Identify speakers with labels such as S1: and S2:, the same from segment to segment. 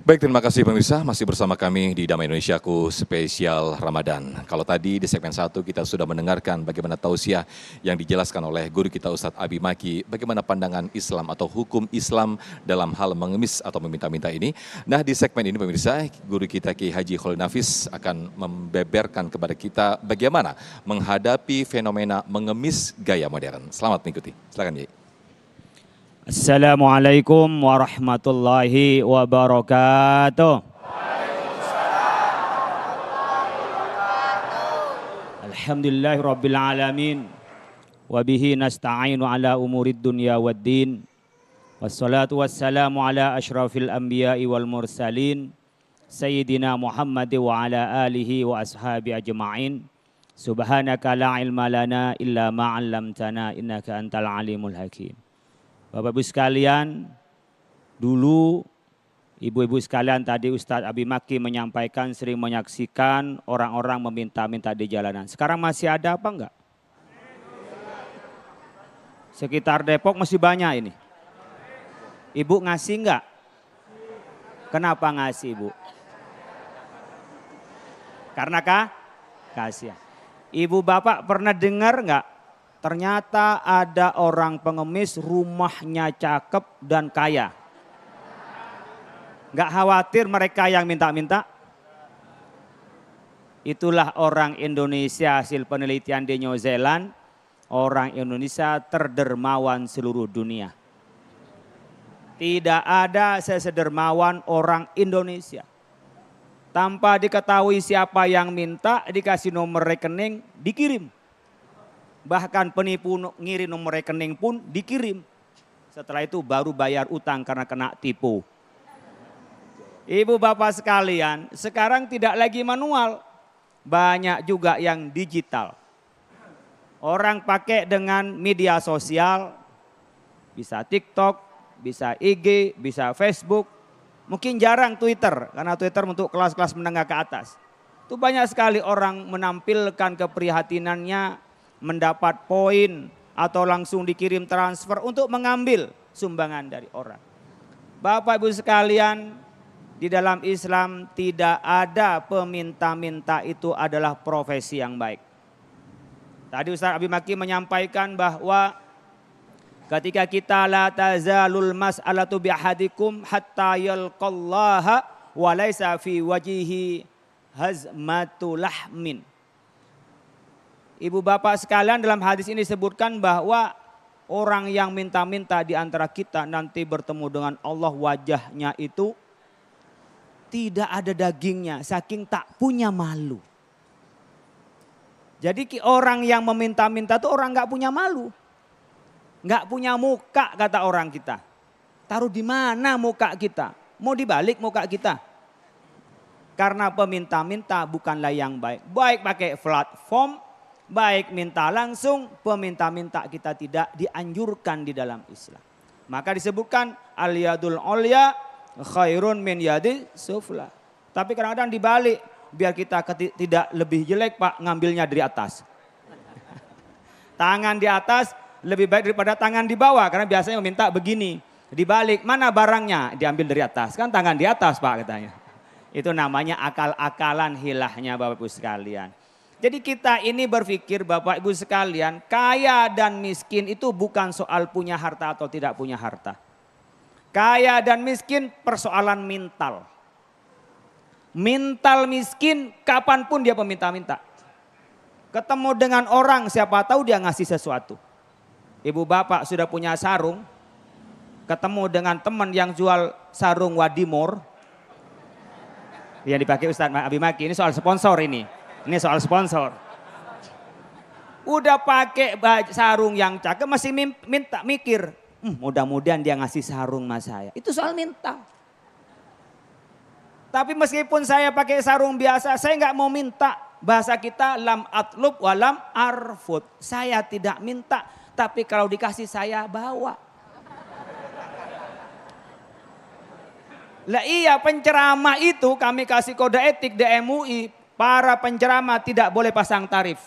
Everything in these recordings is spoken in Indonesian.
S1: Baik, terima kasih pemirsa, masih bersama kami di Damai Indonesiaku spesial Ramadan. Kalau tadi di segmen 1 kita sudah mendengarkan bagaimana tausiah yang dijelaskan oleh guru kita Ustadz Abi Maki, bagaimana pandangan Islam atau hukum Islam dalam hal mengemis atau meminta-minta ini. Nah, di segmen ini pemirsa, guru kita Ki Haji Khalil Nafis akan membeberkan kepada kita bagaimana menghadapi fenomena mengemis gaya modern. Selamat mengikuti, silakan Kiai.
S2: Assalamualaikum warahmatullahi wabarakatuh. Alhamdulillahi rabbil alamin. Wabihi nasta'inu ala umurid dunya waddin. Wassalatu wassalamu ala ashrafil anbiya'i wal mursalin. Sayyidina Muhammad wa ala alihi wa ashabi ajma'in. Subhanaka la ilma lana illa ma'allamtana innaka antal alimul hakim. Bapak Ibu sekalian, dulu ibu-ibu sekalian tadi Ustadz Abi Maki menyampaikan sering menyaksikan orang-orang meminta-minta di jalanan. Sekarang masih ada apa enggak? Sekitar Depok masih banyak ini. Ibu ngasih enggak? Kenapa ngasih Ibu? Karena kasihan. Ibu bapak pernah dengar enggak? Ternyata ada orang pengemis rumahnya cakep dan kaya. Nggak khawatir mereka yang minta-minta? Itulah orang Indonesia hasil penelitian di New Zealand. Orang Indonesia terdermawan seluruh dunia. Tidak ada sesedermawan orang Indonesia. Tanpa diketahui siapa yang minta, dikasih nomor rekening, dikirim. Bahkan penipu ngirim nomor rekening pun dikirim. Setelah itu baru bayar utang karena kena tipu. Ibu bapak sekalian, sekarang tidak lagi manual. Banyak juga yang digital. Orang pakai dengan media sosial, bisa TikTok, bisa IG, bisa Facebook. Mungkin jarang Twitter, karena Twitter untuk kelas-kelas menengah ke atas. Itu banyak sekali orang menampilkan keprihatinannya, mendapat poin atau langsung dikirim transfer untuk mengambil sumbangan dari orang. Bapak Ibu sekalian, di dalam Islam tidak ada peminta-minta itu adalah profesi yang baik. Tadi Ustaz Abi Maki menyampaikan bahwa ketika kita la tazalul mas'alatu bihadikum hatta yalqallaha wa laisa fi wajihi hazmatu lahmin. Ibu bapak sekalian, dalam hadis ini disebutkan bahwa orang yang minta-minta di antara kita nanti bertemu dengan Allah, wajahnya itu tidak ada dagingnya, saking tak punya malu. Jadi orang yang meminta-minta itu orang gak punya malu. Gak punya muka kata orang kita. Taruh di mana muka kita? Mau dibalik muka kita? Karena peminta-minta bukanlah yang baik. Baik pakai platform, baik minta langsung, peminta-minta kita tidak dianjurkan di dalam Islam. Maka disebutkan al-yadul ulya khairun min yadi sufla. Tapi kadang-kadang dibalik, biar kita tidak lebih jelek Pak, ngambilnya dari atas. Tangan di atas lebih baik daripada tangan di bawah, karena biasanya meminta begini. Dibalik, mana barangnya? Diambil dari atas, kan tangan di atas Pak katanya. Itu namanya akal-akalan hilahnya Bapak Ibu sekalian. Jadi kita ini berpikir Bapak Ibu sekalian, kaya dan miskin itu bukan soal punya harta atau tidak punya harta. Kaya dan miskin persoalan mental. Mental miskin kapanpun dia peminta-minta. Ketemu dengan orang siapa tahu dia ngasih sesuatu. Ibu bapak sudah punya sarung, ketemu dengan teman yang jual sarung Wadimor. Yang dipakai Ustadz Abi Maki, ini soal sponsor ini. Ini soal sponsor. Udah pakai sarung yang cakep masih minta mikir. Mudah-mudahan dia ngasih sarung sama saya. Itu soal minta. Tapi meskipun saya pakai sarung biasa, saya nggak mau minta. Bahasa kita lam atlub walam arfud. Saya tidak minta, tapi kalau dikasih saya bawa. Lah iya, penceramah itu kami kasih kode etik di MUI. Para penceramah tidak boleh pasang tarif.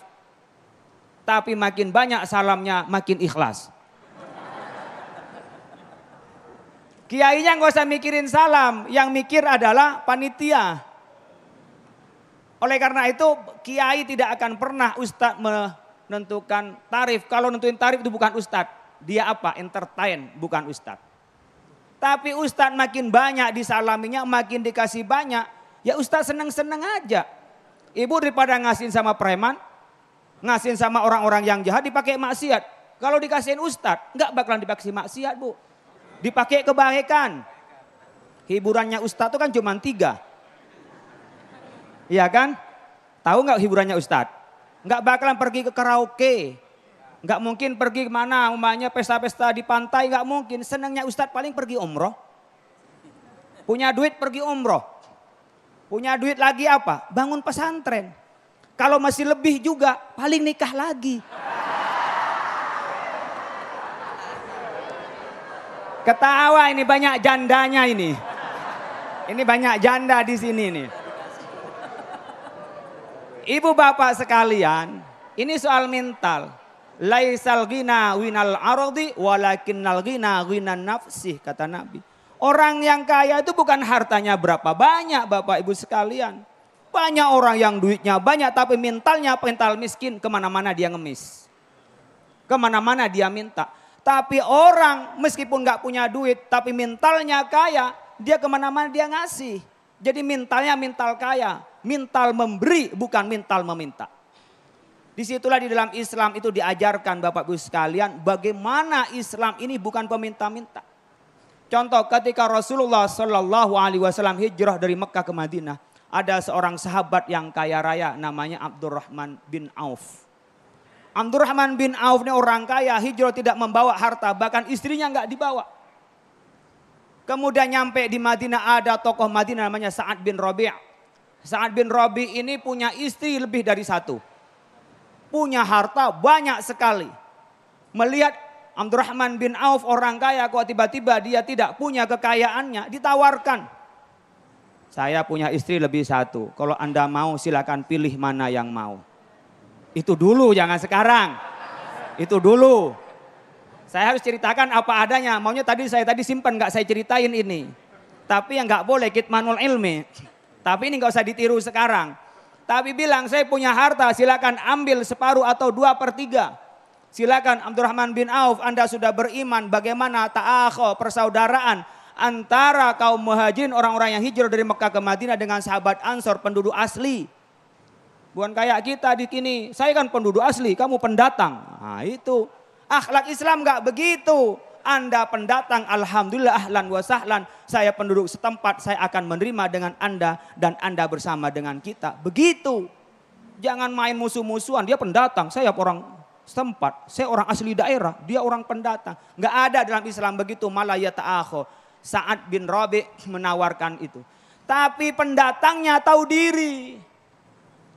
S2: Tapi makin banyak salamnya makin ikhlas. Kiainya nggak usah mikirin salam, yang mikir adalah panitia. Oleh karena itu kiai tidak akan pernah ustadz menentukan tarif. Kalau nentuin tarif itu bukan ustadz, dia apa? Entertain, bukan ustadz. Tapi ustadz makin banyak disalaminya, makin dikasih banyak, ya ustadz seneng-seneng aja. Ibu daripada ngasihin sama preman, ngasihin sama orang-orang yang jahat dipakai maksiat. Kalau dikasihin ustadz, nggak bakalan dikasih maksiat bu. Dipakai kebaikan. Hiburannya ustadz itu kan cuma 3. Iya kan? Tahu nggak hiburannya ustadz? Nggak bakalan pergi ke karaoke. Nggak mungkin pergi kemana, umpamanya pesta-pesta di pantai, nggak mungkin. Senangnya ustadz paling pergi umroh. Punya duit pergi umroh. Punya duit lagi apa? Bangun pesantren. Kalau masih lebih juga, paling nikah lagi. Ketawa ini banyak jandanya ini. Ini banyak janda di sini nih. Ibu bapak sekalian, ini soal mental. Laisal ghina winal ardi walakinnal ghina ghinan nafsih, kata Nabi. Orang yang kaya itu bukan hartanya berapa banyak bapak ibu sekalian. Banyak orang yang duitnya banyak tapi mentalnya mental miskin, kemana-mana dia ngemis. Kemana-mana dia minta. Tapi orang meskipun gak punya duit tapi mentalnya kaya, dia kemana-mana dia ngasih. Jadi mentalnya mental kaya, mental memberi bukan mental meminta. Disitulah di dalam Islam itu diajarkan Bapak Ibu sekalian bagaimana Islam ini bukan peminta-minta. Contoh ketika Rasulullah Shallallahu Alaihi Wasallam hijrah dari Mekah ke Madinah, ada seorang sahabat yang kaya raya namanya Abdurrahman bin Auf. Abdurrahman bin Auf ini orang kaya, hijrah tidak membawa harta, bahkan istrinya nggak dibawa. Kemudian nyampe di Madinah ada tokoh Madinah namanya Sa'ad bin Rabi'. Sa'ad bin Rabi' ini punya istri lebih dari 1. Punya harta banyak sekali. Melihat Abdurrahman bin Auf orang kaya kok tiba-tiba dia tidak punya kekayaannya, ditawarkan. Saya punya istri lebih 1. Kalau Anda mau silakan pilih mana yang mau. Itu dulu jangan sekarang. Itu dulu. Saya harus ceritakan apa adanya. Maunya saya tadi simpan nggak saya ceritain ini. Tapi yang nggak boleh kitmanul ilmi. Tapi ini nggak usah ditiru sekarang. Tapi bilang saya punya harta silakan ambil separuh atau 2/3. Silakan Abdurrahman bin Auf, Anda sudah beriman bagaimana ta'akho persaudaraan antara kaum muhajirin orang-orang yang hijrah dari Mekah ke Madinah dengan sahabat Ansor penduduk asli. Bukan kayak kita di sini, saya kan penduduk asli, kamu pendatang. Nah itu. Akhlak Islam enggak begitu. Anda pendatang, alhamdulillah ahlan wa sahlan. Saya penduduk setempat, saya akan menerima dengan Anda dan Anda bersama dengan kita. Begitu. Jangan main musuh-musuhan, dia pendatang, saya orang setempat. Saya orang asli daerah, dia orang pendatang. Enggak ada dalam Islam begitu, malah ya ta'akho. Sa'ad bin Rabi' menawarkan itu. Tapi pendatangnya tahu diri.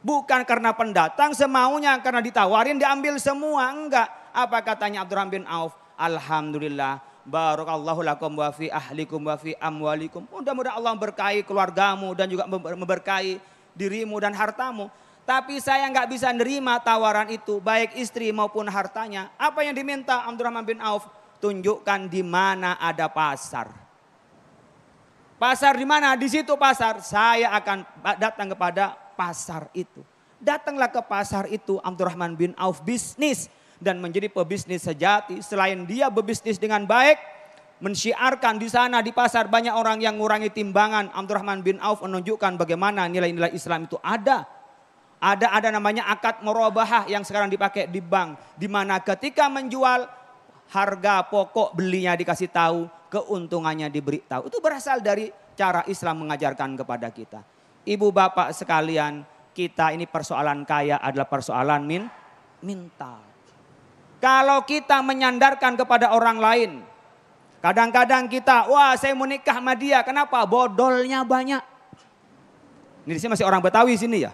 S2: Bukan karena pendatang semaunya, karena ditawarin diambil semua, enggak. Apa katanya Abdurrahman bin Auf? Alhamdulillah, barakallahu lakum wa fi ahlikum wa fi amwalikum. Mudah-mudahan Allah berkahi keluargamu dan juga memberkahi dirimu dan hartamu. Tapi saya nggak bisa nerima tawaran itu, baik istri maupun hartanya. Apa yang diminta Abdurrahman bin Auf? Tunjukkan di mana ada pasar. Pasar di mana? Di situ pasar. Saya akan datang kepada pasar itu. Datanglah ke pasar itu Abdurrahman bin Auf bisnis. Dan menjadi pebisnis sejati. Selain dia berbisnis dengan baik, mensyiarkan di sana di pasar banyak orang yang mengurangi timbangan. Abdurrahman bin Auf menunjukkan bagaimana nilai-nilai Islam itu ada. Ada namanya akad murabahah yang sekarang dipakai di bank. Di mana ketika menjual harga pokok belinya dikasih tahu, keuntungannya diberi tahu. Itu berasal dari cara Islam mengajarkan kepada kita. Ibu bapak sekalian, kita ini persoalan kaya adalah persoalan mental. Kalau kita menyandarkan kepada orang lain. Kadang-kadang kita, wah saya mau nikah sama dia. Kenapa? Bodolnya banyak. Ini di sini masih orang Betawi sini ya.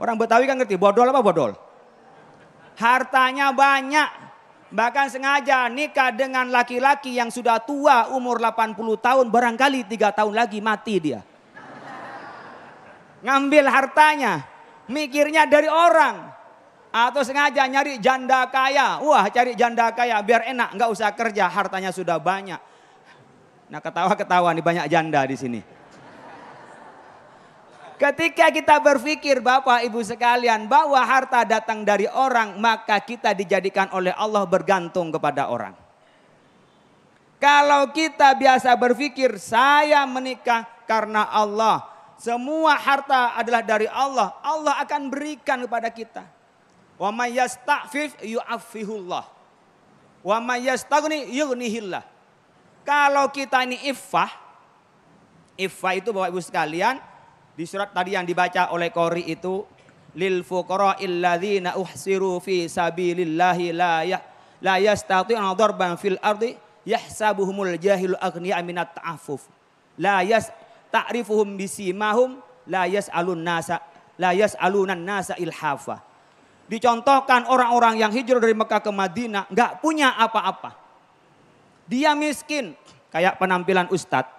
S2: Orang Betawi kan ngerti bodol apa bodol? Hartanya banyak. Bahkan sengaja nikah dengan laki-laki yang sudah tua umur 80 tahun. Barangkali 3 tahun lagi mati dia. Ngambil hartanya. Mikirnya dari orang. Atau sengaja nyari janda kaya. Wah cari janda kaya biar enak, nggak usah kerja, hartanya sudah banyak. Nah, ketawa-ketawa nih, banyak janda di sini. Ketika kita berpikir Bapak Ibu sekalian bahwa harta datang dari orang, maka kita dijadikan oleh Allah bergantung kepada orang. Kalau kita biasa berpikir saya menikah karena Allah, semua harta adalah dari Allah, Allah akan berikan kepada kita. Wa may yasta'fif yu'affihullah. Wa may yastaghni yughnihillah. Kalau kita ini iffah itu Bapak Ibu sekalian, di surat tadi yang dibaca oleh Qori itu, lil fuqara'il ladzina uhsiru fi sabilillahi la yastati'una darban fil ardi yahsabuhumul jahilu aghniya minat ta'affuf. Ta'rifuhum bisimahum la yas'alunan nasa ilhafa. Dicontohkan orang-orang yang hijrah dari Mekah ke Madinah enggak punya apa-apa. Dia miskin, kayak penampilan ustadz.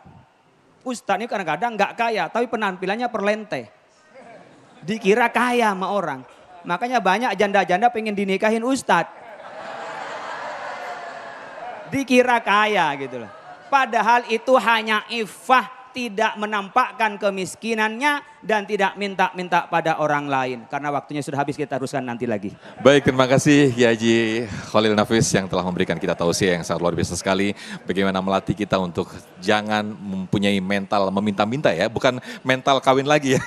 S2: Ustadz ini kadang-kadang nggak kaya, tapi penampilannya perlente. Dikira kaya sama orang. Makanya banyak janda-janda pengen dinikahin ustadz. Dikira kaya gitu loh. Padahal itu hanya iffah, tidak menampakkan kemiskinannya dan tidak minta-minta pada orang lain. Karena waktunya sudah habis, kita teruskan nanti lagi.
S1: Baik, terima kasih Kiai Haji Khalil Nafis yang telah memberikan kita tausiah yang sangat luar biasa sekali. Bagaimana melatih kita untuk jangan mempunyai mental meminta-minta ya, bukan mental kawin lagi ya.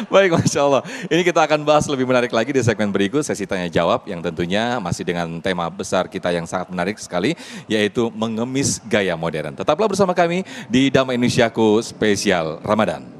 S1: Baik, Masya Allah. Ini kita akan bahas lebih menarik lagi di segmen berikut, sesi tanya jawab yang tentunya masih dengan tema besar kita yang sangat menarik sekali, yaitu mengemis gaya modern. Tetaplah bersama kami di Damai Indonesiaku Spesial Ramadan.